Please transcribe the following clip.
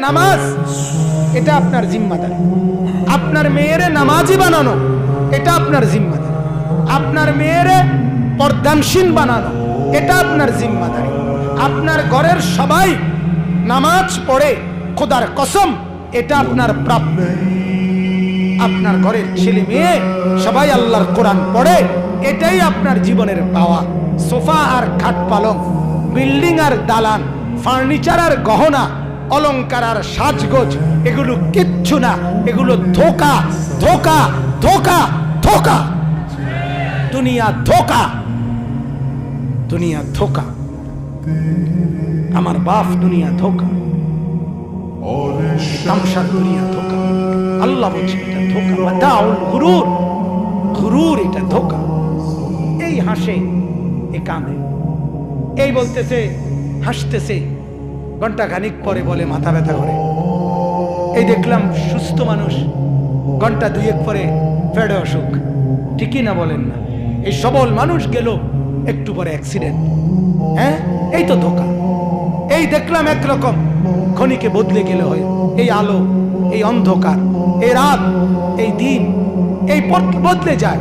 নামাজ, এটা আপনার জিম্মাদারি। আপনার মেয়েরে নামাজি বানানো, এটা আপনার জিম্মাদারি। আপনার মেয়েরে পর্দানশীল বানানো, এটা আপনার জিম্মাদারি। আপনার ঘরের সবাই নামাজ পড়ে, খোদার কসম এটা আপনার প্রাপ্য। আপনার ঘরের ছেলে মেয়ে সবাই আল্লাহর কোরআন পড়ে, এটাই আপনার জীবনের পাওয়া। সোফা আর খাট পালং, বিল্ডিং আর দালান, ফার্নিচার আর গহনা, অলংকার আর সাজগোজ, এগুলো কিচ্ছু না। এগুলো ধোঁকা, ধোঁকা, ধোঁকা, ধোঁকা। দুনিয়া ধোঁকা, দুনিয়া ধোঁকা। আমার বাপ দুনিয়া ধোঁকা, তামসার দুনিয়া ধোঁকা। আল্লাহ বলছে এটা ধোঁকা। মাতাউল গুরুর, গুরুর এটা ধোঁকা। এই হাসে, এ কাঁদে, এই বলতেছে, হাসতেছে, ঘন্টা খানিক পরে বলে মাথা ব্যথা করে। এই দেখলাম সুস্থ মানুষ, ঘন্টা দুয়েক পরে ফেড়ে অসুখ। ঠিকই না বলেন না? এই সবল মানুষ গেল, একটু পরে অ্যাক্সিডেন্ট। হ্যাঁ, এই তো ধোঁকা। এই দেখলাম একরকম, ক্ষণিকে বদলে গেলে হয়। এই আলো, এই অন্ধকার, এই রাত, এই দিন, এই বদলে যায়।